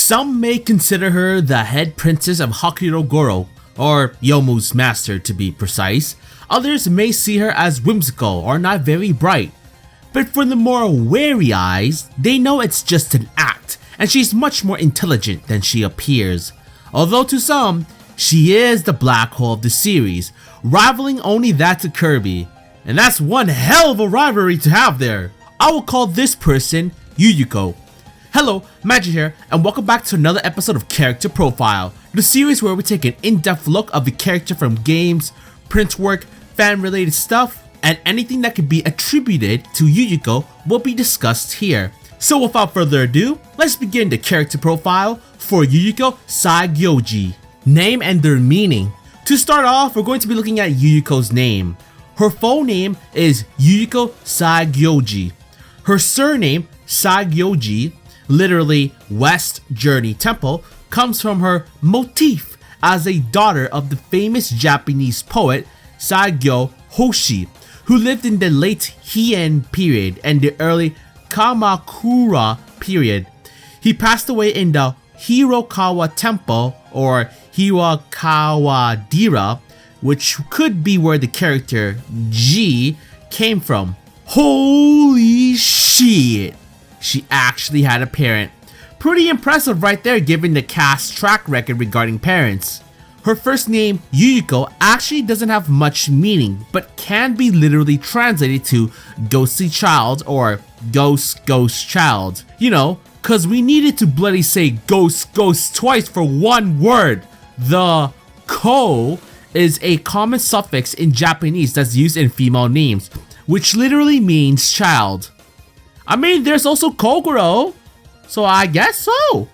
Some may consider her the head princess of Hakirogoro, or Youmu's master to be precise. Others may see her as whimsical or not very bright. But for the more wary eyes, they know it's just an act, and she's much more intelligent than she appears. Although to some, she is the black hole of the series, rivaling only that to Kirby. And that's one hell of a rivalry to have there. I will call this person Yuyuko. Hello, Magi here, and welcome back to another episode of Character Profile, the series where we take an in-depth look of the character from games, print work, fan-related stuff, and anything that could be attributed to Yuyuko will be discussed here. So without further ado, let's begin the character profile for Yuyuko Saigyouji. Name and their meaning. To start off, we're going to be looking at Yuyuko's name. Her full name is Yuyuko Saigyouji. Her surname, Saigyouji, literally West Journey Temple, comes from her motif as a daughter of the famous Japanese poet Saigyo Hoshi, who lived in the late Heian period and the early Kamakura period. He passed away in the Hirokawa Temple or Hirokawa-dera, which could be where the character G came from. Holy shit! She actually had a parent. Pretty impressive right there given the cast's track record regarding parents. Her first name, Yuyuko, actually doesn't have much meaning, but can be literally translated to ghostly child or ghost child. You know, cause we needed to bloody say ghost twice for one word. The ko is a common suffix in Japanese that's used in female names, which literally means child. I mean, there's also Kogoro, so I guess so.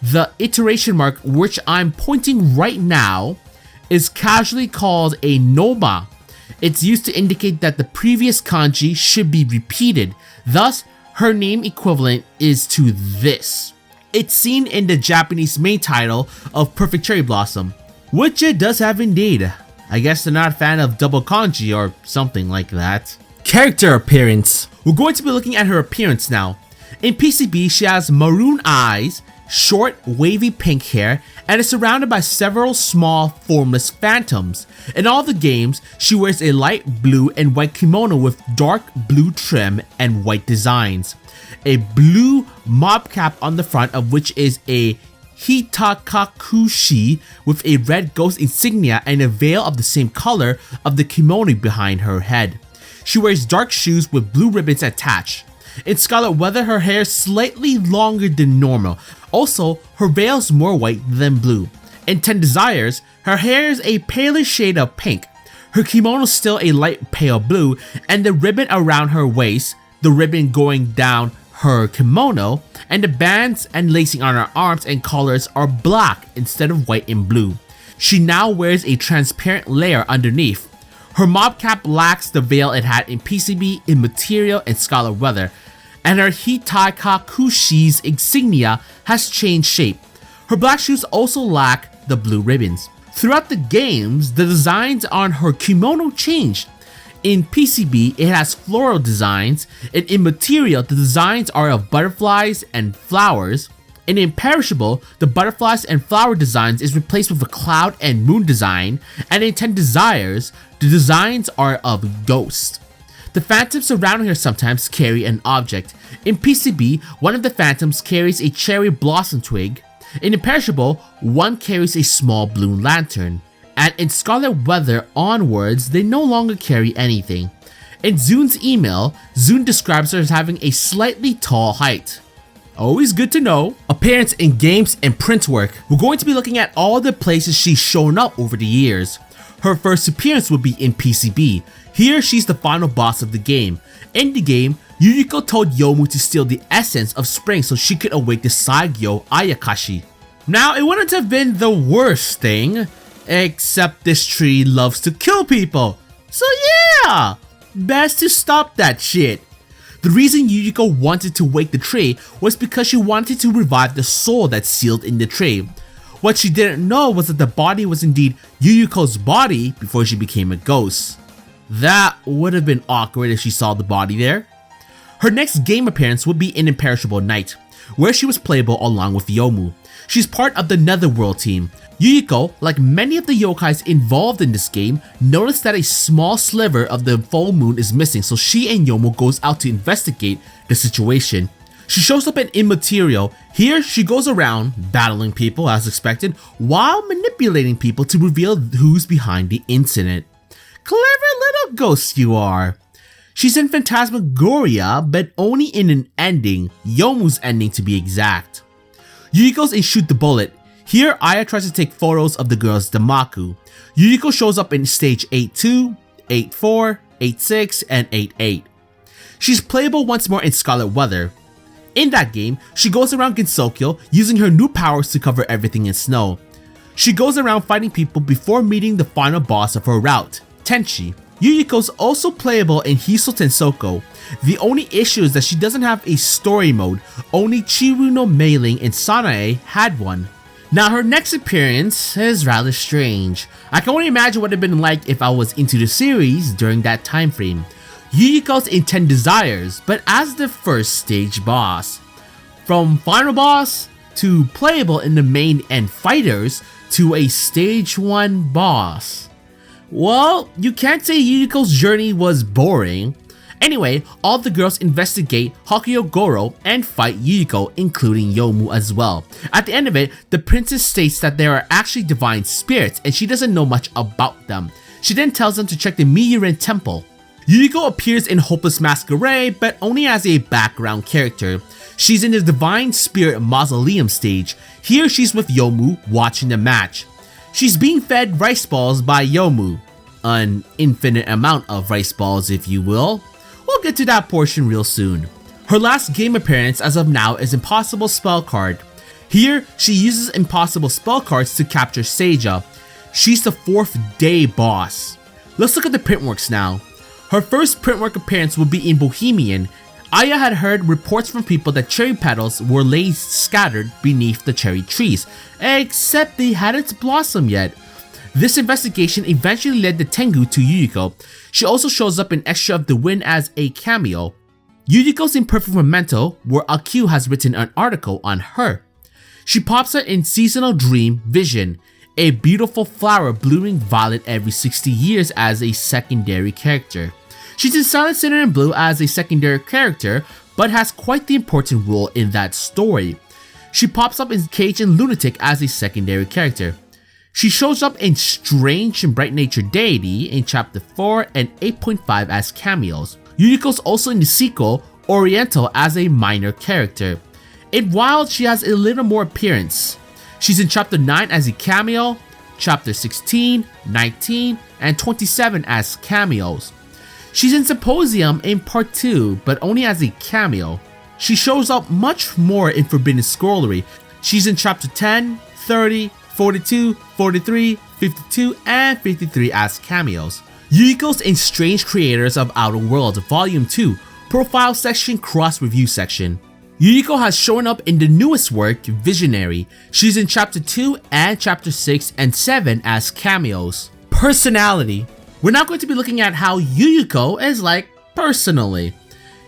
The iteration mark, which I'm pointing right now, is casually called a noma. It's used to indicate that the previous kanji should be repeated, thus her name equivalent is to this. It's seen in the Japanese main title of Perfect Cherry Blossom, which it does have indeed. I guess they're not a fan of double kanji or something like that. Character appearance. We're going to be looking at her appearance now. In PCB, she has maroon eyes, short wavy pink hair, and is surrounded by several small formless phantoms. In all the games, she wears a light blue and white kimono with dark blue trim and white designs. A blue mob cap on the front of which is a hitakakushi with a red ghost insignia and a veil of the same color of the kimono behind her head. She wears dark shoes with blue ribbons attached. In Scarlet Weather, her hair is slightly longer than normal. Also, her veil is more white than blue. In 10 Desires, her hair is a paler shade of pink. Her kimono is still a light pale blue, and the ribbon around her waist, the ribbon going down her kimono, and the bands and lacing on her arms and collars are black instead of white and blue. She now wears a transparent layer underneath. Her mob cap lacks the veil it had in PCB, in Material, and Scarlet Weather, and her hitakakushi's insignia has changed shape. Her black shoes also lack the blue ribbons. Throughout the games, the designs on her kimono changed. In PCB, it has floral designs, and in Material, the designs are of butterflies and flowers. In Imperishable, the butterflies and flower designs is replaced with a cloud and moon design, and in 10 Desires, the designs are of ghosts. The phantoms surrounding her sometimes carry an object. In PCB, one of the phantoms carries a cherry blossom twig. In Imperishable, one carries a small blue lantern. And in Scarlet Weather onwards, they no longer carry anything. In Zune's email, Zune describes her as having a slightly tall height. Always good to know. Appearance in games and print work. We're going to be looking at all the places she's shown up over the years. Her first appearance will be in PCB. Here, she's the final boss of the game. In the game, Yuyuko told Youmu to steal the essence of spring so she could awake the Saigyo Ayakashi. Now, it wouldn't have been the worst thing, except this tree loves to kill people. So yeah, best to stop that shit. The reason Yuyuko wanted to wake the tree was because she wanted to revive the soul that's sealed in the tree. What she didn't know was that the body was indeed Yuyuko's body before she became a ghost. That would have been awkward if she saw the body there. Her next game appearance would be in Imperishable Night. where she was playable along with Yomu. She's part of the Netherworld team. Yuyuko, like many of the yokais involved in this game, noticed that a small sliver of the full moon is missing, so she and Yomu goes out to investigate the situation. She shows up in Immaterial. Here, she goes around battling people as expected, while manipulating people to reveal who's behind the incident. Clever little ghost you are. She's in Phantasmagoria, but only in an ending, Yomu's ending to be exact. Yuyuko's in Shoot the Bullet. Here, Aya tries to take photos of the girls Damaku. Yuyuko shows up in stage 8-2, 8-4, 8-6, and 8-8. She's playable once more in Scarlet Weather. In that game, she goes around Gensokyo using her new powers to cover everything in snow. She goes around fighting people before meeting the final boss of her route, Tenchi. Yuyuko's also playable in Hiso Tensoko. The only issue is that she doesn't have a story mode, only Chiru no Meiling and Sanae had one. Now her next appearance is rather strange. I can only imagine what it would have been like if I was into the series during that time frame. Yuyuko's in 10 Desires, but as the first stage boss. From final boss, to playable in the main and fighters, to a stage 1 boss. Well, you can't say Yuyuko's journey was boring. Anyway, all the girls investigate Hakuyo Goro and fight Yuyuko, including Yomu as well. At the end of it, the princess states that there are actually divine spirits and she doesn't know much about them. She then tells them to check the Miyurin temple. Yuyuko appears in Hopeless Masquerade, but only as a background character. She's in the Divine Spirit Mausoleum stage. Here she's with Yomu watching the match. She's being fed rice balls by Yomu. An infinite amount of rice balls, if you will. We'll get to that portion real soon. Her last game appearance as of now is Impossible Spell Card. Here, she uses Impossible Spell Cards to capture Seiya. She's the 4th day boss. Let's look at the printworks now. Her first printwork appearance will be in Bohemian. Aya had heard reports from people that cherry petals were laid scattered beneath the cherry trees, except they hadn't blossomed yet. This investigation eventually led the Tengu to Yuyuko. She also shows up in Extra of the Wind as a cameo. Yuyuko's in Perfect Memento, where AQ has written an article on her. She pops up in Seasonal Dream Vision, a beautiful flower blooming violet every 60 years as a secondary character. She's in Silent Sinner in Blue as a secondary character, but has quite the important role in that story. She pops up in Cage and Lunatic as a secondary character. She shows up in Strange and Bright Nature Deity in Chapter 4 and 8.5 as cameos. Yuyuko's also in the sequel, Oriental, as a minor character. In Wild, she has a little more appearance. She's in Chapter 9 as a cameo, Chapter 16, 19, and 27 as cameos. She's in Symposium in Part 2, but only as a cameo. She shows up much more in Forbidden Scrollery. She's in Chapter 10, 30, 42, 43, 52, and 53 as cameos. Yuyuko's in Strange Creators of Outer Worlds Volume 2, Profile Section Cross Review Section. Yuyuko has shown up in the newest work, Visionary. She's in Chapter 2 and Chapter 6 and 7 as cameos. Personality. We're now going to be looking at how Yuyuko is like personally.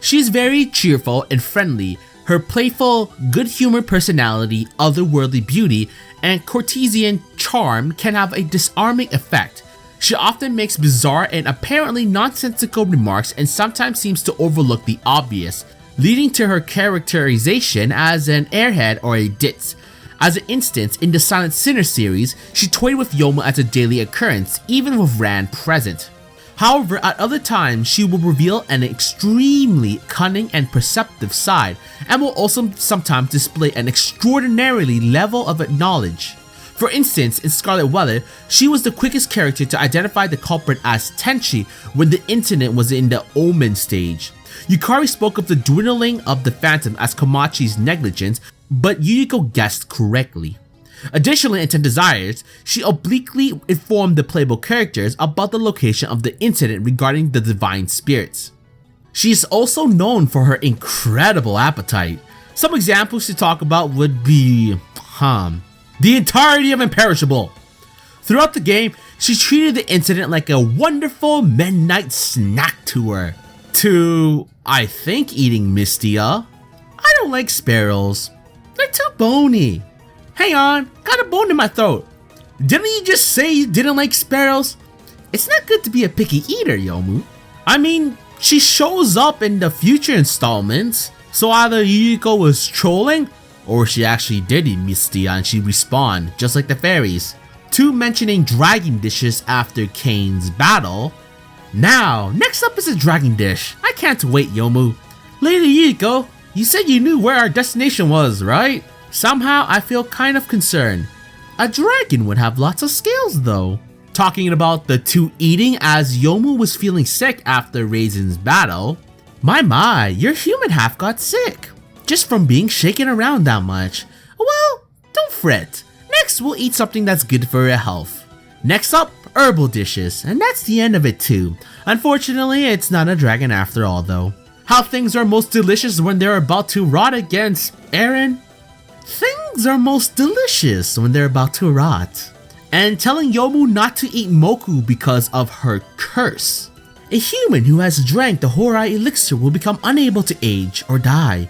She's very cheerful and friendly. Her playful, good-humored personality, otherworldly beauty, and courtesan charm can have a disarming effect. She often makes bizarre and apparently nonsensical remarks and sometimes seems to overlook the obvious, leading to her characterization as an airhead or a ditz. As an instance, in the Silent Sinner series, she toyed with Yomu as a daily occurrence, even with Rand present. However, at other times, she will reveal an extremely cunning and perceptive side, and will also sometimes display an extraordinarily level of knowledge. For instance, in Scarlet Weather, she was the quickest character to identify the culprit as Tenchi when the incident was in the Omen stage. Yukari spoke of the dwindling of the Phantom as Komachi's negligence, but Yuyuko guessed correctly. Additionally, in 10 Desires, she obliquely informed the playable characters about the location of the incident regarding the divine spirits. She is also known for her incredible appetite. Some examples to talk about would be, the entirety of Imperishable. Throughout the game, she treated the incident like a wonderful midnight snack to her. To, I think, eating Mystia. I don't don't like sparrows. They're too bony. Hang on, got a bone in my throat. Didn't you just say you didn't like sparrows? It's not good to be a picky eater, Yomu. I mean, she shows up in the future installments, so either Yuyuko was trolling, or she actually did eat Mistia and she respawned, just like the fairies. 2 mentioning dragon dishes after Kane's battle. Now, next up is a dragon dish. I can't wait, Yomu. Lady Yuyuko, you said you knew where our destination was, right? Somehow, I feel kind of concerned. A dragon would have lots of scales though. Talking about the 2 eating as Yomu was feeling sick after Raisin's battle. My, your human half got sick. Just from being shaken around that much. Well, don't fret. Next, we'll eat something that's good for your health. Next up, herbal dishes, and that's the end of it too. Unfortunately, it's not a dragon after all though. How things are most delicious when they're about to rot against Aaron? Things are most delicious when they're about to rot. And telling Yomu not to eat Moku because of her curse. A human who has drank the Horai elixir will become unable to age or die.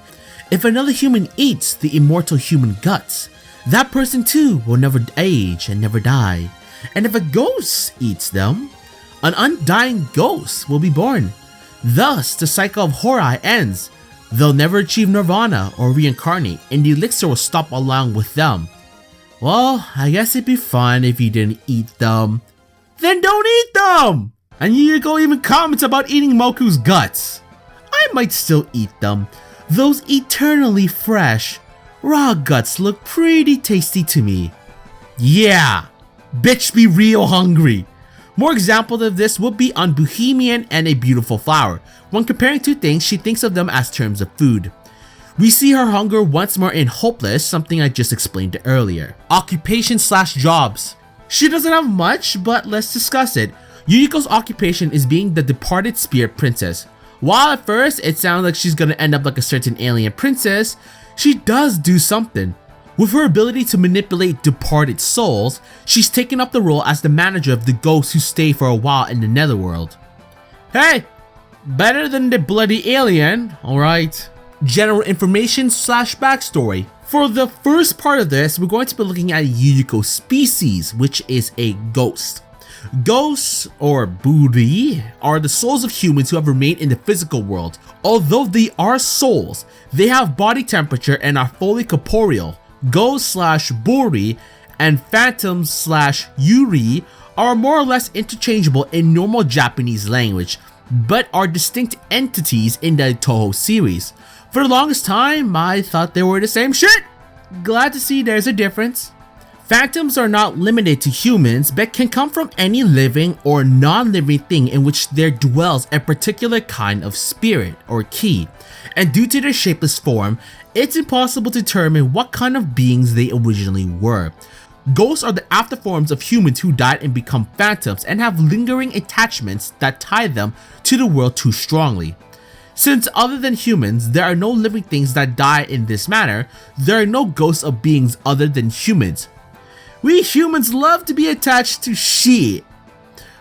If another human eats the immortal human guts, that person too will never age and never die. And if a ghost eats them, an undying ghost will be born. Thus, the cycle of Horai ends. They'll never achieve nirvana or reincarnate, and the elixir will stop along with them. Well, I guess it'd be fun if you didn't eat them. Then don't eat them! And Yuyuko even comments about eating Moku's guts. I might still eat them. Those eternally fresh, raw guts look pretty tasty to me. Yeah, bitch be real hungry. More examples of this would be on Bohemian and A Beautiful Flower. When comparing 2 things, she thinks of them as terms of food. We see her hunger once more in Hopeless, something I just explained earlier. Occupation/jobs. She doesn't have much, but let's discuss it. Yuyuko's occupation is being the departed spirit princess. While at first it sounds like she's gonna end up like a certain alien princess, she does do something. With her ability to manipulate departed souls, she's taken up the role as the manager of the ghosts who stay for a while in the netherworld. Hey, better than the bloody alien, alright? General information/backstory. For the first part of this, we're going to be looking at Yuyuko's species, which is a ghost. Ghosts, or Buri, are the souls of humans who have remained in the physical world. Although they are souls, they have body temperature and are fully corporeal. Ghosts/Buri and phantoms/Yuri are more or less interchangeable in normal Japanese language, but are distinct entities in the Touhou series. For the longest time, I thought they were the same shit. Glad to see there's a difference. Phantoms are not limited to humans, but can come from any living or non-living thing in which there dwells a particular kind of spirit or ki, and due to their shapeless form, it's impossible to determine what kind of beings they originally were. Ghosts are the afterforms of humans who died and become phantoms and have lingering attachments that tie them to the world too strongly. Since other than humans, there are no living things that die in this manner, there are no ghosts of beings other than humans. We humans love to be attached to shit.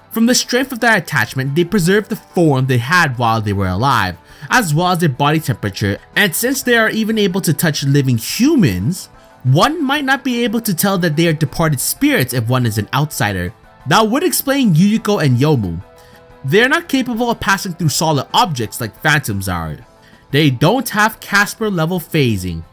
From the strength of that attachment, they preserve the form they had while they were alive, as well as their body temperature, and since they are even able to touch living humans, one might not be able to tell that they are departed spirits if one is an outsider. That would explain Yuyuko and Yomu. They are not capable of passing through solid objects like phantoms are. They don't have Casper level phasing.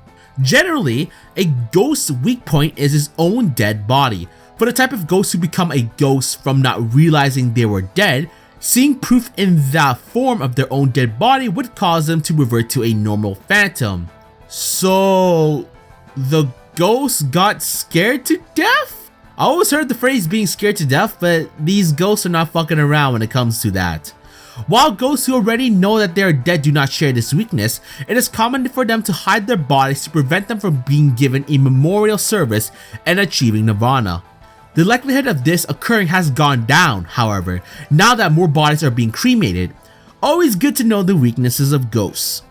Generally, a ghost's weak point is his own dead body. For the type of ghosts who become a ghost from not realizing they were dead, seeing proof in the form of their own dead body would cause them to revert to a normal phantom. So, the ghost got scared to death? I always heard the phrase being scared to death, but these ghosts are not fucking around when it comes to that. While ghosts who already know that they are dead do not share this weakness, it is common for them to hide their bodies to prevent them from being given a memorial service and achieving nirvana. The likelihood of this occurring has gone down, however, now that more bodies are being cremated. Always good to know the weaknesses of ghosts.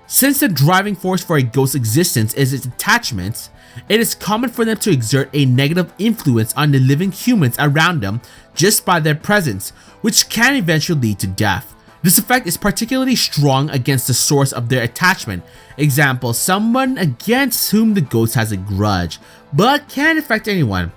Since the driving force for a ghost's existence is its attachments, it is common for them to exert a negative influence on the living humans around them just by their presence, which can eventually lead to death. This effect is particularly strong against the source of their attachment, example, someone against whom the ghost has a grudge, but can't affect anyone.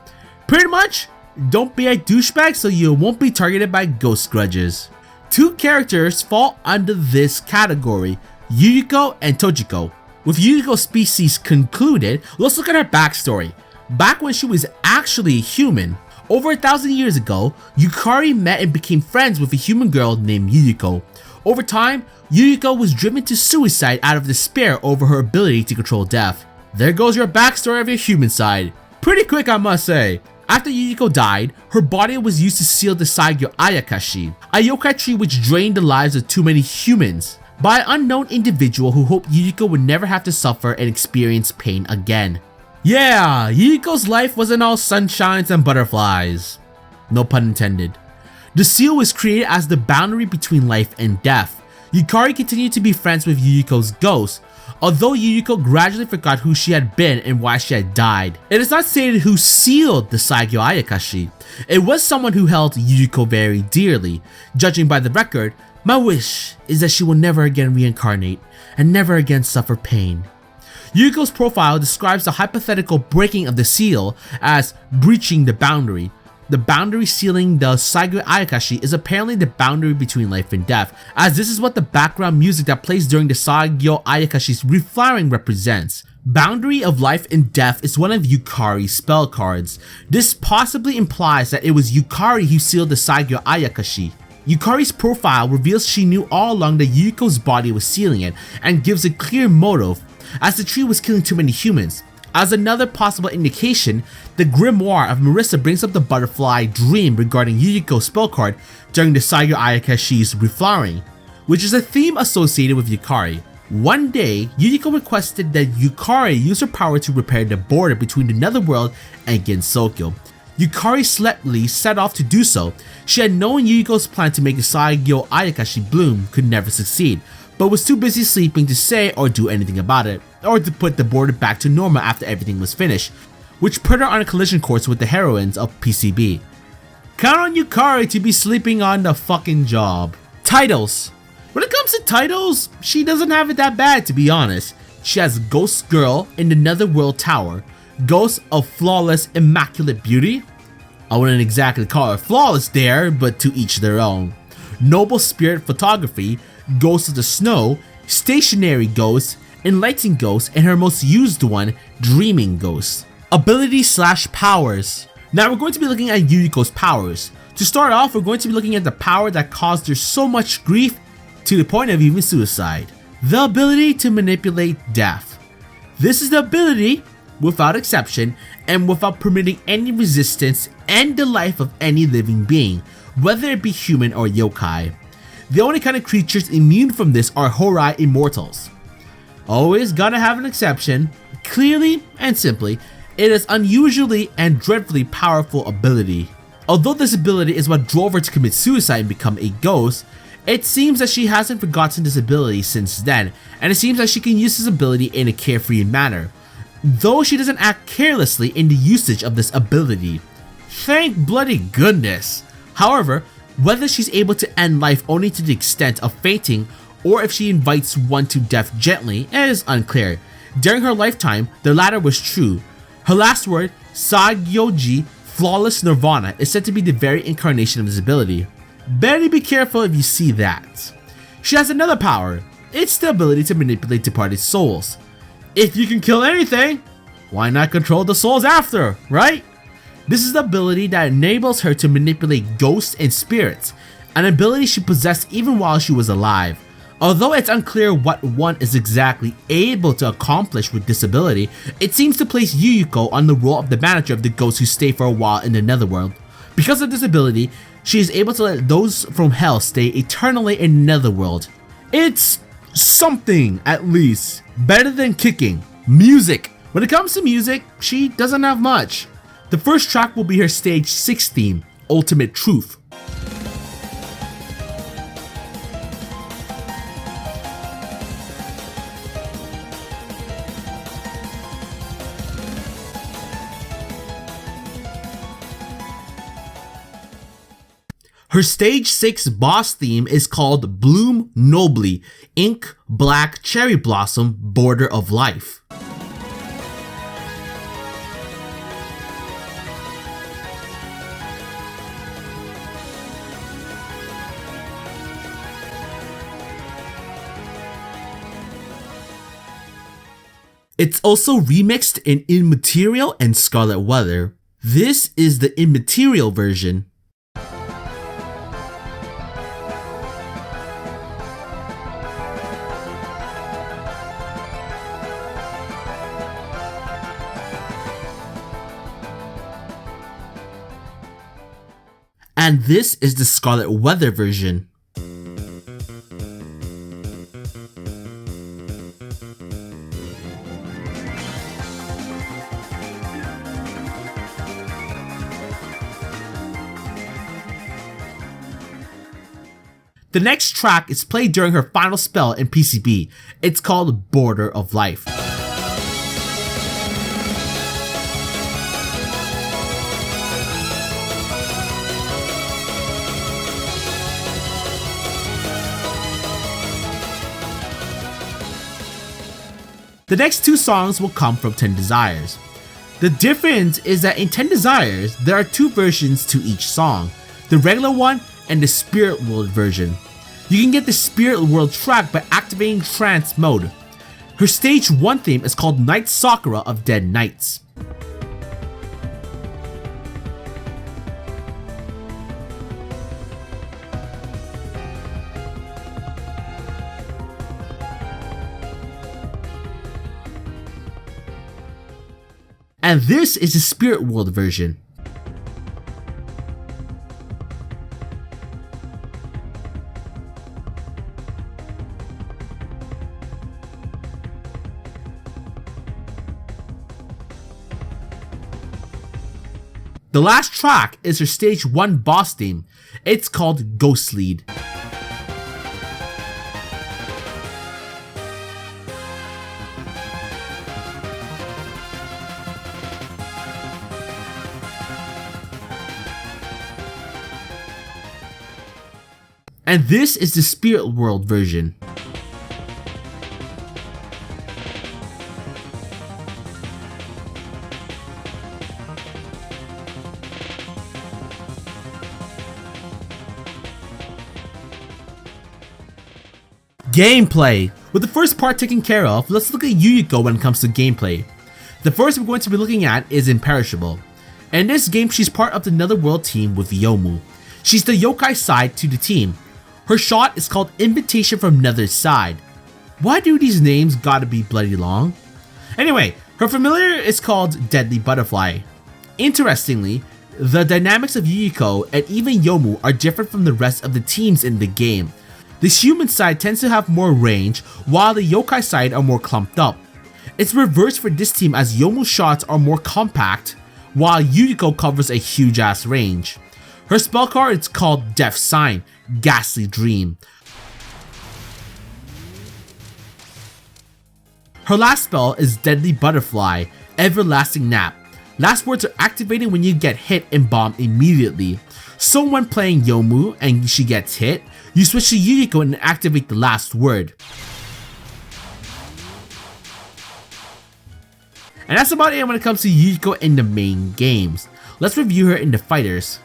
Pretty much, don't be a douchebag so you won't be targeted by ghost grudges. Two characters fall under this category, Yuyuko and Tojiko. With Yuyuko's species concluded, let's look at her backstory. Back when she was actually a human, over 1,000 years ago, Yukari met and became friends with a human girl named Yuyuko. Over time, Yuyuko was driven to suicide out of despair over her ability to control death. There goes your backstory of your human side. Pretty quick, I must say. After Yuyuko died, her body was used to seal the Saigyo Ayakashi, a yokai tree which drained the lives of too many humans, by an unknown individual who hoped Yuyuko would never have to suffer and experience pain again. Yeah, Yuyuko's life wasn't all sunshines and butterflies. No pun intended. The seal was created as the boundary between life and death. Yukari continued to be friends with Yuyuko's ghost, although Yuyuko gradually forgot who she had been and why she had died. It is not stated who sealed the Saigyo Ayakashi. It was someone who held Yuyuko very dearly. Judging by the record, my wish is that she will never again reincarnate and never again suffer pain. Yuyuko's profile describes the hypothetical breaking of the seal as breaching the boundary. The boundary sealing the Saigyo Ayakashi is apparently the boundary between life and death, as this is what the background music that plays during the Saigyo Ayakashi's reflowering represents. Boundary of Life and Death is one of Yukari's spell cards. This possibly implies that it was Yukari who sealed the Saigyo Ayakashi. Yukari's profile reveals she knew all along that Yuyuko's body was sealing it and gives a clear motive, as the tree was killing too many humans. As another possible indication, the grimoire of Marissa brings up the butterfly dream regarding Yuyuko's spell card during the Saigyo Ayakashi's reflowering, which is a theme associated with Yukari. One day, Yuyuko requested that Yukari use her power to repair the border between the Netherworld and Gensokyo. Yukari slightly set off to do so. She had known Yuyuko's plan to make the Saigyo Ayakashi bloom could never succeed, but was too busy sleeping to say or do anything about it, or to put the border back to normal after everything was finished, which put her on a collision course with the heroines of PCB. Count on Yukari to be sleeping on the fucking job. Titles. When it comes to titles, she doesn't have it that bad, to be honest. She has Ghost Girl in the Netherworld Tower, Ghost of Flawless Immaculate Beauty. I wouldn't exactly call her flawless there, but to each their own. Noble Spirit Photography, Ghost of the Snow, Stationary Ghost, Enlightening Ghost, and her most used one, Dreaming Ghost. Ability/powers. Now we're going to be looking at Yuyuko's powers. To start off, we're going to be looking at the power that caused her so much grief to the point of even suicide. The ability to manipulate death. This is the ability, without exception, and without permitting any resistance, end the life of any living being, whether it be human or yokai. The only kind of creatures immune from this are Horai Immortals. Always gotta have an exception. Clearly and simply, it is unusually and dreadfully powerful ability. Although this ability is what drove her to commit suicide and become a ghost, it seems that she hasn't forgotten this ability since then, and it seems that she can use this ability in a carefree manner, though she doesn't act carelessly in the usage of this ability. Thank bloody goodness! However, whether she's able to end life only to the extent of fainting, or if she invites one to death gently, is unclear. During her lifetime, the latter was true. Her last word, Saigyouji, Flawless Nirvana, is said to be the very incarnation of this ability. Better be careful if you see that. She has another power. It's the ability to manipulate departed souls. If you can kill anything, why not control the souls after, right? This is the ability that enables her to manipulate ghosts and spirits, an ability she possessed even while she was alive. Although it's unclear what one is exactly able to accomplish with this ability, it seems to place Yuyuko on the role of the manager of the ghosts who stay for a while in the Netherworld. Because of this ability, she is able to let those from hell stay eternally in the Netherworld. It's something, at least, better than kicking. Music. When it comes to music, she doesn't have much. The first track will be her stage 6 theme, Ultimate Truth. Her stage 6 boss theme is called Bloom Nobly, Ink Black Cherry Blossom Border of Life. It's also remixed in Immaterial and Scarlet Weather. This is the Immaterial version. And this is the Scarlet Weather version. The next track is played during her final spell in PCB. It's called Border of Life. The next two songs will come from 10 Desires. The difference is that in 10 Desires, there are two versions to each song, the regular one and the Spirit World version. You can get the Spirit World track by activating Trance mode. Her stage 1 theme is called Night Sakura of Dead Knights. And this is the Spirit World version. The last track is her stage 1 boss theme. It's called Ghost Lead. And this is the Spirit World version. Gameplay! With the first part taken care of, let's look at Yuyuko when it comes to gameplay. The first we're going to be looking at is Imperishable. In this game, she's part of the Netherworld team with Yomu. She's the yokai side to the team. Her shot is called Invitation from Nether's Side. Why do these names gotta be bloody long? Anyway, her familiar is called Deadly Butterfly. Interestingly, the dynamics of Yuyuko and even Yomu are different from the rest of the teams in the game. This human side tends to have more range, while the yokai side are more clumped up. It's reversed for this team as Yomu's shots are more compact, while Yuyuko covers a huge ass range. Her spell card is called Death Sign, Ghastly Dream. Her last spell is Deadly Butterfly, Everlasting Nap. Last words are activated when you get hit and bomb immediately. So when playing Yomu and she gets hit, you switch to Yuyuko and activate the last word. And that's about it when it comes to Yuyuko in the main games. Let's review her in the fighters.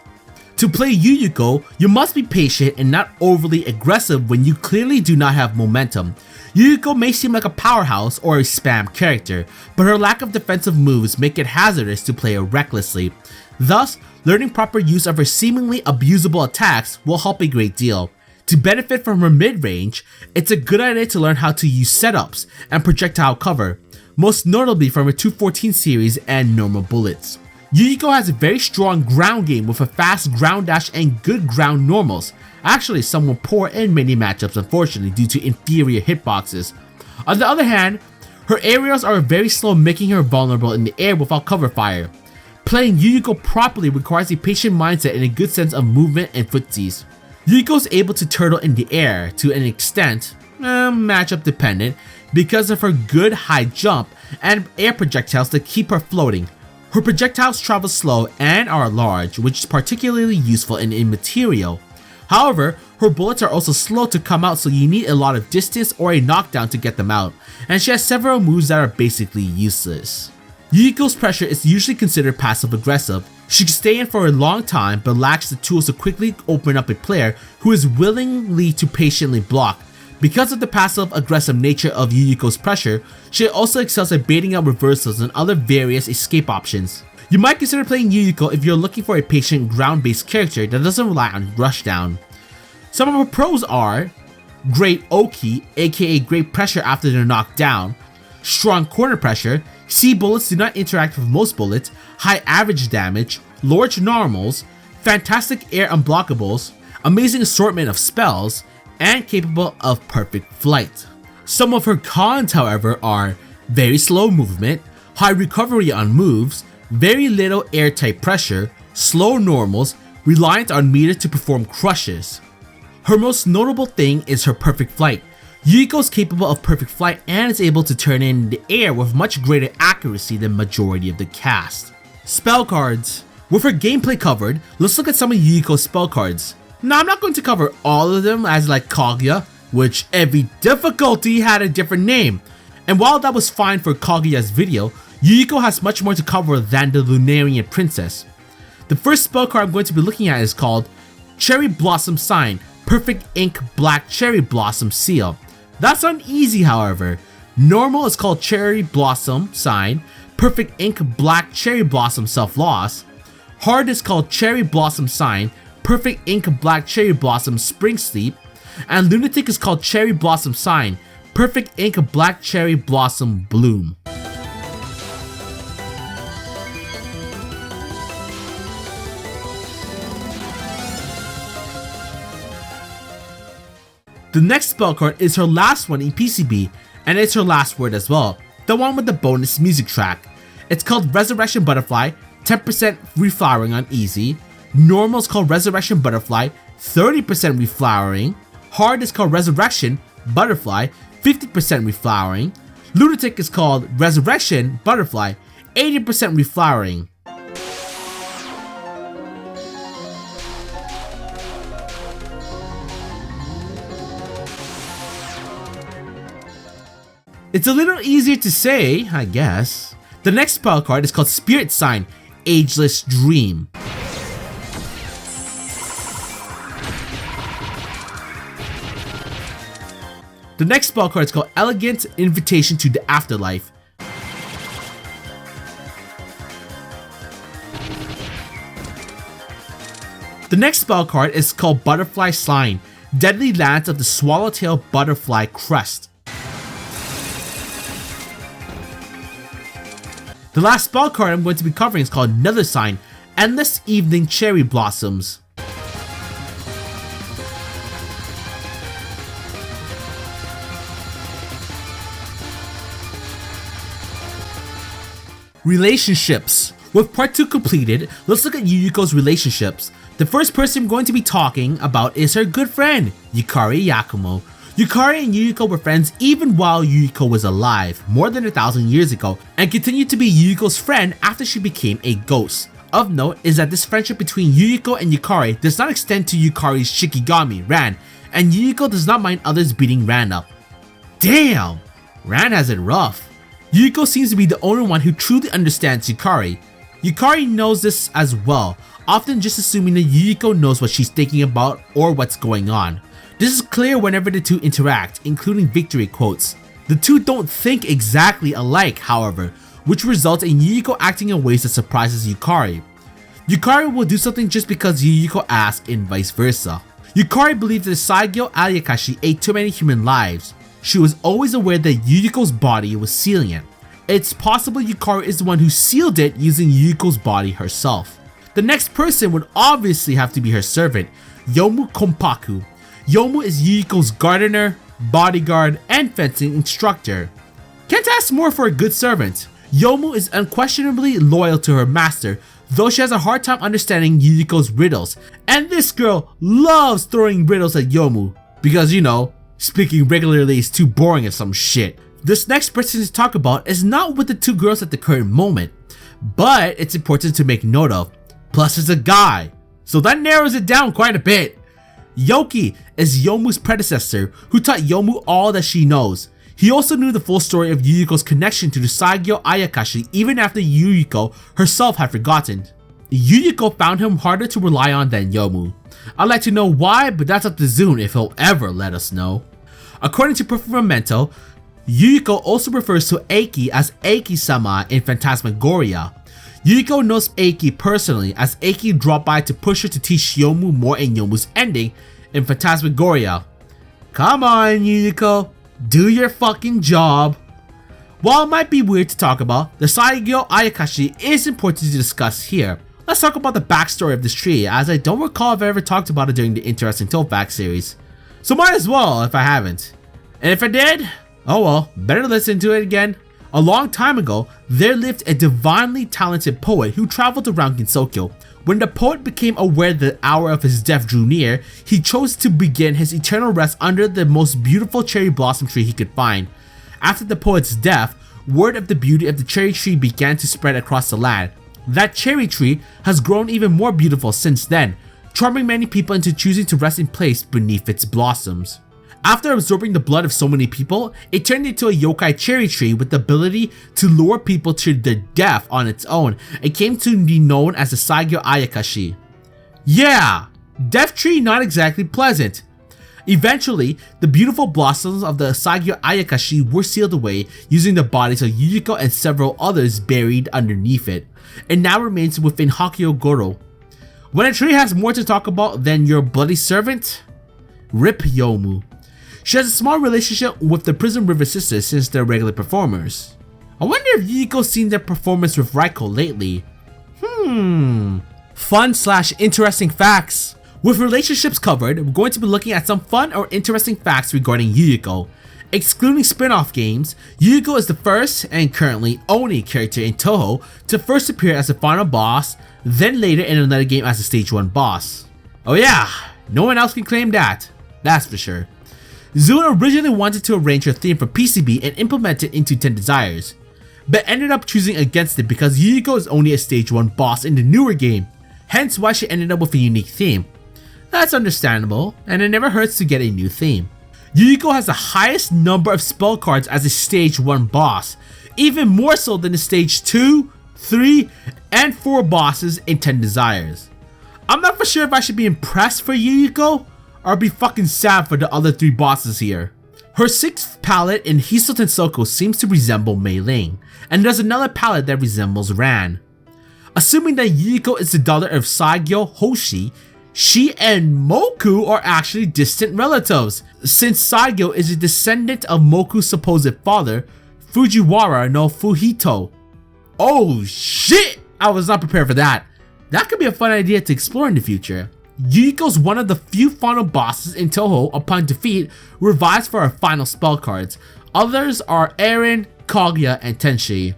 To play Yuyuko, you must be patient and not overly aggressive when you clearly do not have momentum. Yuyuko may seem like a powerhouse or a spam character, but her lack of defensive moves make it hazardous to play her recklessly. Thus, learning proper use of her seemingly abusable attacks will help a great deal. To benefit from her mid-range, it's a good idea to learn how to use setups and projectile cover, most notably from her 214 series and normal bullets. Yuyuko has a very strong ground game with a fast ground dash and good ground normals. Actually, somewhat poor in many matchups unfortunately due to inferior hitboxes. On the other hand, her aerials are very slow, making her vulnerable in the air without cover fire. Playing Yuyuko properly requires a patient mindset and a good sense of movement and footsies. Yuyuko is able to turtle in the air to an extent, matchup dependent, because of her good high jump and air projectiles that keep her floating. Her projectiles travel slow and are large, which is particularly useful in Immaterial. However, her bullets are also slow to come out, so you need a lot of distance or a knockdown to get them out, and she has several moves that are basically useless. Yuyuko's pressure is usually considered passive-aggressive. She can stay in for a long time but lacks the tools to quickly open up a player who is willingly to patiently block. Because of the passive-aggressive nature of Yuyuko's pressure, she also excels at baiting out reversals and other various escape options. You might consider playing Yuyuko if you're looking for a patient ground-based character that doesn't rely on rushdown. Some of her pros are great Oki, aka great pressure after they're knocked down, strong corner pressure, C bullets do not interact with most bullets, high average damage, large normals, fantastic air unblockables, amazing assortment of spells, and capable of perfect flight. Some of her cons, however, are very slow movement, high recovery on moves, very little air type pressure, slow normals, reliant on meter to perform crushes. Her most notable thing is her perfect flight. Yuyuko is capable of perfect flight and is able to turn in the air with much greater accuracy than majority of the cast. Spell cards. With her gameplay covered, let's look at some of Yuyuko's spell cards. Now I'm not going to cover all of them as like Kaguya, which every difficulty had a different name. And while that was fine for Kaguya's video, Yuyuko has much more to cover than the Lunarian Princess. The first spell card I'm going to be looking at is called Cherry Blossom Sign, Perfect Ink Black Cherry Blossom Seal. That's not easy, however. Normal is called Cherry Blossom Sign, Perfect Ink Black Cherry Blossom Self-Loss. Hard is called Cherry Blossom Sign, Perfect Ink Black Cherry Blossom Spring Sleep. And Lunatic is called Cherry Blossom Sign, Perfect Ink Black Cherry Blossom Bloom. The next spell card is her last one in PCB, and it's her last word as well, the one with the bonus music track. It's called Resurrection Butterfly, 10% reflowering on easy. Normal is called Resurrection Butterfly, 30% reflowering. Hard is called Resurrection Butterfly, 50% reflowering. Lunatic is called Resurrection Butterfly, 80% reflowering. It's a little easier to say, I guess. The next spell card is called Spirit Sign, Ageless Dream. The next spell card is called Elegant Invitation to the Afterlife. The next spell card is called Butterfly Sign, Deadly Lance of the Swallowtail Butterfly Crest. The last spell card I'm going to be covering is called Nether Sign, Endless Evening Cherry Blossoms. Relationships. With part 2 completed, let's look at Yuyuko's relationships. The first person I'm going to be talking about is her good friend, Yukari Yakumo. Yukari and Yuyuko were friends even while Yuyuko was alive, more than 1,000 years ago, and continued to be Yuyuko's friend after she became a ghost. Of note is that this friendship between Yuyuko and Yukari does not extend to Yukari's Shikigami, Ran, and Yuyuko does not mind others beating Ran up. Damn! Ran has it rough. Yuyuko seems to be the only one who truly understands Yukari. Yukari knows this as well, often just assuming that Yuyuko knows what she's thinking about or what's going on. This is clear whenever the two interact, including victory quotes. The two don't think exactly alike, however, which results in Yuyuko acting in ways that surprises Yukari. Yukari will do something just because Yuyuko asks and vice versa. Yukari believes that Saigyo Ayakashi ate too many human lives. She was always aware that Yuyuko's body was sealing it. It's possible Yukari is the one who sealed it using Yuyuko's body herself. The next person would obviously have to be her servant, Yomu Kompaku. Yomu is Yuyuko's gardener, bodyguard, and fencing instructor. Can't ask more for a good servant. Yomu is unquestionably loyal to her master, though she has a hard time understanding Yuyuko's riddles, and this girl loves throwing riddles at Yomu, because you know, speaking regularly is too boring or some shit. This next person to talk about is not with the two girls at the current moment, but it's important to make note of. Plus it's a guy, so that narrows it down quite a bit. Yoki is Yomu's predecessor who taught Yomu all that she knows. He also knew the full story of Yuyuko's connection to the Saigyo Ayakashi even after Yuyuko herself had forgotten. Yuyuko found him harder to rely on than Yomu. I'd like to know why, but that's up to Zune if he'll ever let us know. According to Perfect Memento, Yuyuko also refers to Eiki as Eiki-sama in Phantasmagoria. Yuyuko knows Eiki personally as Eiki dropped by to push her to teach Yomu more in Yomu's ending in Phantasmagoria. Come on, Yuyuko, do your fucking job. While it might be weird to talk about, the Saigyo Ayakashi is important to discuss here. Let's talk about the backstory of this tree, as I don't recall if I ever talked about it during the Interesting Tillfact series. So might as well if I haven't. And if I did, oh well, better listen to it again. A long time ago, there lived a divinely talented poet who traveled around Ginsokyo. When the poet became aware the hour of his death drew near, he chose to begin his eternal rest under the most beautiful cherry blossom tree he could find. After the poet's death, word of the beauty of the cherry tree began to spread across the land. That cherry tree has grown even more beautiful since then, charming many people into choosing to rest in place beneath its blossoms. After absorbing the blood of so many people, it turned into a yokai cherry tree with the ability to lure people to their death on its own and came to be known as the Saigyo Ayakashi. Yeah, death tree not exactly pleasant. Eventually, the beautiful blossoms of the Saigyo Ayakashi were sealed away using the bodies of Yuyuko and several others buried underneath it. It now remains within Hakyogoro. When a tree has more to talk about than your bloody servant, rip Yomu. She has a small relationship with the Prison River sisters since they're regular performers. I wonder if Yuyuko's seen their performance with Raiko lately. Fun/interesting facts. With relationships covered, we're going to be looking at some fun or interesting facts regarding Yuyuko. Excluding spin-off games, Yuyuko is the first and currently only character in Touhou to first appear as the final boss, then later in another game as the stage 1 boss. Oh yeah, no one else can claim that, that's for sure. Zune originally wanted to arrange her theme for PCB and implement it into 10 Desires, but ended up choosing against it because Yuyuko is only a stage 1 boss in the newer game, hence why she ended up with a unique theme. That's understandable, and it never hurts to get a new theme. Yuyuko has the highest number of spell cards as a stage 1 boss, even more so than the stage 2, 3, and 4 bosses in 10 Desires. I'm not for sure if I should be impressed for Yuyuko, or be fucking sad for the other 3 bosses here. Her 6th palette in Hiso Tensoko seems to resemble Mei Ling, and there's another palette that resembles Ran. Assuming that Yuyuko is the daughter of Saigyo Hoshi, she and Moku are actually distant relatives, since Saigyo is a descendant of Moku's supposed father, Fujiwara no Fuhito. Oh shit! I was not prepared for that. That could be a fun idea to explore in the future. Yuyuko's one of the few final bosses in Touhou upon defeat revives for her final spell cards. Others are Eren, Kaguya, and Tenshi.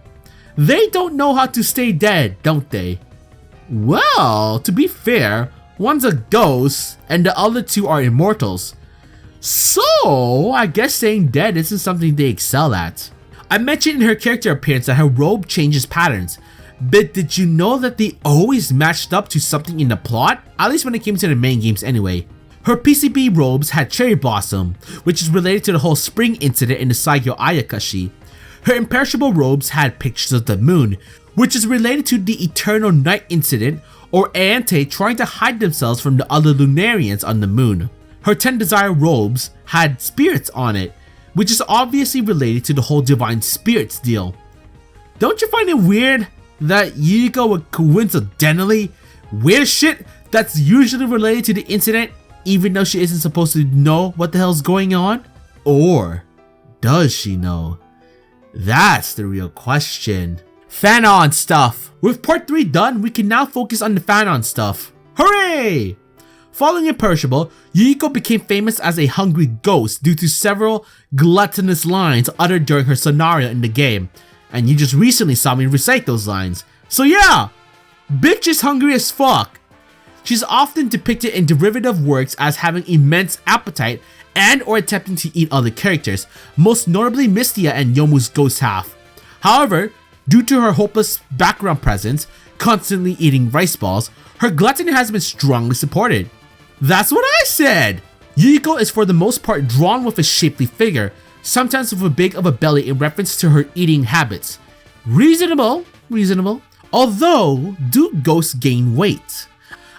They don't know how to stay dead, don't they? Well, to be fair, one's a ghost and the other 2 are immortals. So, I guess staying dead isn't something they excel at. I mentioned in her character appearance that her robe changes patterns, but did you know that they always matched up to something in the plot? At least when it came to the main games anyway. Her PCB robes had cherry blossom, which is related to the whole spring incident in the Saigyo Ayakashi. Her imperishable robes had pictures of the moon, which is related to the eternal night incident or Aante trying to hide themselves from the other Lunarians on the moon. Her 10 Desire robes had spirits on it, which is obviously related to the whole divine spirits deal. Don't you find it weird that Yuyuko would coincidentally wear shit that's usually related to the incident even though she isn't supposed to know what the hell's going on? Or does she know? That's the real question. Fanon stuff. With part 3 done, we can now focus on the Fanon stuff. Hooray! Following Imperishable, Yuyuko became famous as a hungry ghost due to several gluttonous lines uttered during her scenario in the game, and you just recently saw me recite those lines. So yeah, bitch is hungry as fuck. She's often depicted in derivative works as having immense appetite and or attempting to eat other characters, most notably Mystia and Yomu's ghost half. However, due to her hopeless background presence, constantly eating rice balls, her gluttony has been strongly supported. That's what I said. Yuyuko is for the most part drawn with a shapely figure, sometimes with a big of a belly in reference to her eating habits. Reasonable. Although, do ghosts gain weight?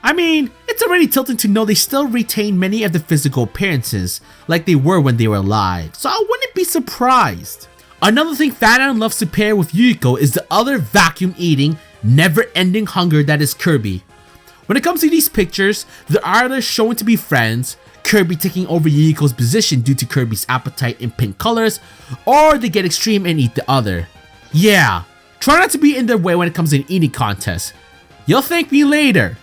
I mean, it's already tilting to know they still retain many of the physical appearances, like they were when they were alive, so I wouldn't be surprised. Another thing Fandom loves to pair with Yuyuko is the other vacuum-eating, never-ending hunger that is Kirby. When it comes to these pictures, they're either shown to be friends, Kirby taking over Yuyuko's position due to Kirby's appetite in pink colors, or they get extreme and eat the other. Yeah, try not to be in their way when it comes to an eating contest. You'll thank me later.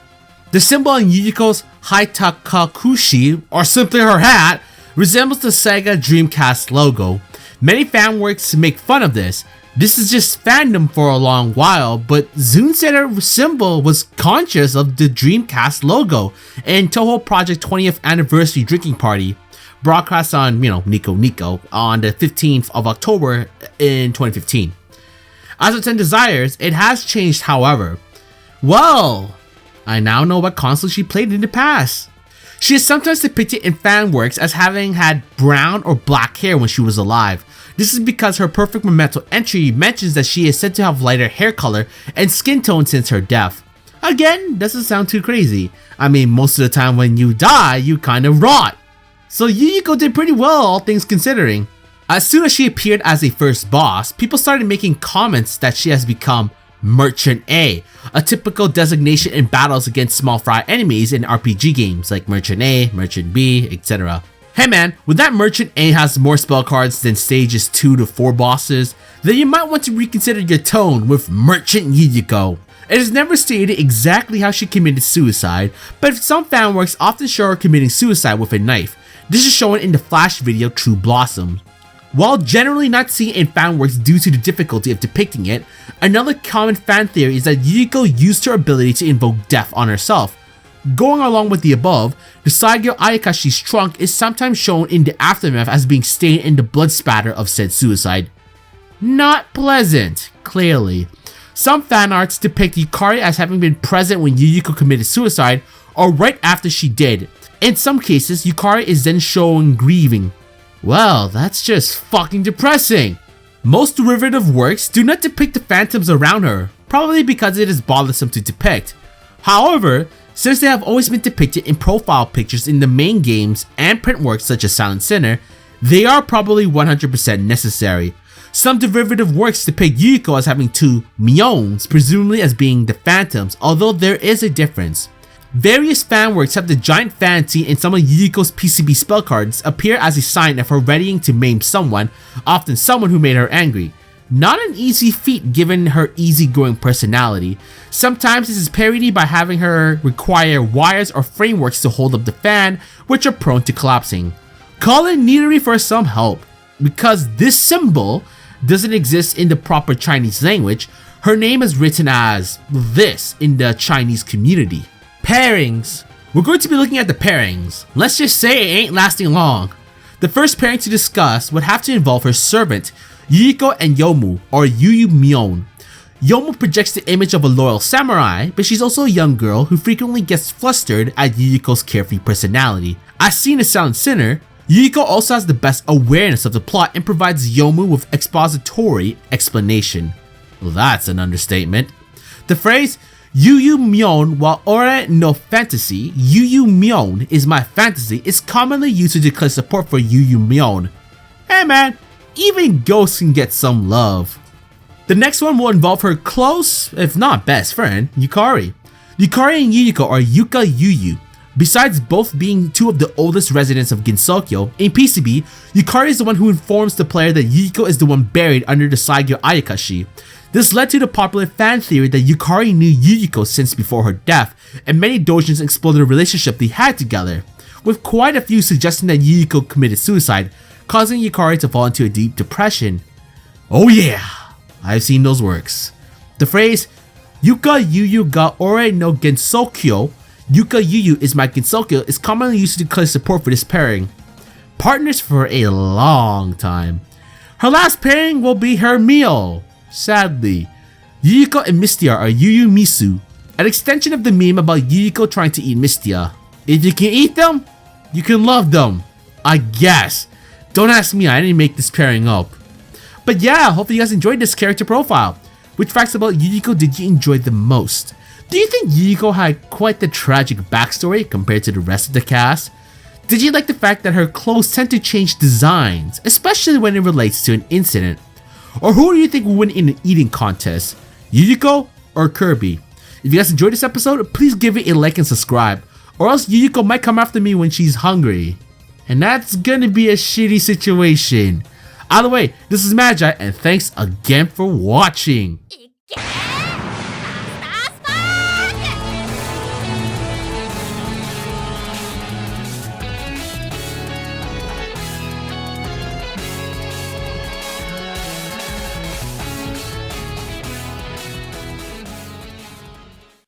The symbol on Yuyuko's Haitakakushi, or simply her hat, resembles the Sega Dreamcast logo. Many fanworks make fun of this. This is just fandom for a long while, but Zune said her symbol was conscious of the Dreamcast logo in Touhou Project 20th Anniversary Drinking Party, broadcast on, Nico Nico, on the 15th of October in 2015. As of 10 Desires, it has changed, however. Well, I now know what console she played in the past. She is sometimes depicted in fanworks as having had brown or black hair when she was alive. This is because her perfect memento entry mentions that she is said to have lighter hair color and skin tone since her death. Again, doesn't sound too crazy. I mean, most of the time when you die, you kind of rot. So Yuyuko did pretty well, all things considering. As soon as she appeared as a first boss, people started making comments that she has become Merchant A, a typical designation in battles against small fry enemies in RPG games like Merchant A, Merchant B, etc. Hey man, when that Merchant A has more spell cards than stages 2 to 4 bosses, then you might want to reconsider your tone with Merchant Yuyuko. It is never stated exactly how she committed suicide, but some fanworks often show her committing suicide with a knife. This is shown in the Flash video True Blossom. While generally not seen in fanworks due to the difficulty of depicting it, another common fan theory is that Yuyuko used her ability to invoke death on herself. Going along with the above, the Saigyo Ayakashi's trunk is sometimes shown in the aftermath as being stained in the blood spatter of said suicide. Not pleasant, clearly. Some fanarts depict Yukari as having been present when Yuyuko committed suicide, or right after she did. In some cases, Yukari is then shown grieving. Well, that's just fucking depressing. Most derivative works do not depict the phantoms around her, probably because it is bothersome to depict. However, since they have always been depicted in profile pictures in the main games and print works such as Silent Sinner, they are probably 100% necessary. Some derivative works depict Yuyuko as having two Myones, presumably as being the phantoms, although there is a difference. Various fanworks have the giant fan seen in some of Yuyuko's PCB spell cards appear as a sign of her readying to maim someone, often someone who made her angry. Not an easy feat given her easygoing personality. Sometimes this is parodied by having her require wires or frameworks to hold up the fan, which are prone to collapsing. Call in Neatery for some help. Because this symbol doesn't exist in the proper Chinese language, her name is written as this in the Chinese community. Pairings. We're going to be looking at the pairings. Let's just say it ain't lasting long. The first pairing to discuss would have to involve her servant, Yuyuko and Yomu, or Yuyumyon. Yomu projects the image of a loyal samurai, but she's also a young girl who frequently gets flustered at Yuyuko's carefree personality. As seen in Silent Sinner, Yuyuko also has the best awareness of the plot and provides Yomu with expository explanation. Well, that's an understatement. The phrase Yuyumyon wa ore no fantasy, Yuyumyon is my fantasy, is commonly used to declare support for Yuyumyon. Hey man, even ghosts can get some love. The next one will involve her close, if not best friend, Yukari. Yukari and Yuyuko are Yuka Yuyu. Besides both being two of the oldest residents of Ginsokyo, in PCB, Yukari is the one who informs the player that Yuyuko is the one buried under the Saigyo Ayakashi. This led to the popular fan theory that Yukari knew Yuyuko since before her death, and many doujins explored the relationship they had together, with quite a few suggesting that Yuyuko committed suicide, causing Yukari to fall into a deep depression. Oh yeah, I've seen those works. The phrase Yuka Yuyu ga ore no Gensokyo, Yuka Yuyu is my Gensokyo, is commonly used to declare support for this pairing. Partners for a long time. Her last pairing will be her meal. Sadly, Yuyuko and Mistia are Yuyu Misu, an extension of the meme about Yuyuko trying to eat Mistia. If you can eat them, you can love them. I guess. Don't ask me, I didn't make this pairing up. But yeah, hopefully you guys enjoyed this character profile. Which facts about Yuyuko did you enjoy the most? Do you think Yuyuko had quite the tragic backstory compared to the rest of the cast? Did you like the fact that her clothes tend to change designs, especially when it relates to an incident? Or who do you think will win in an eating contest? Yuyuko or Kirby? If you guys enjoyed this episode, please give it a like and subscribe, or else Yuyuko might come after me when she's hungry. And that's gonna be a shitty situation. Either way, this is Magi, and thanks again for watching.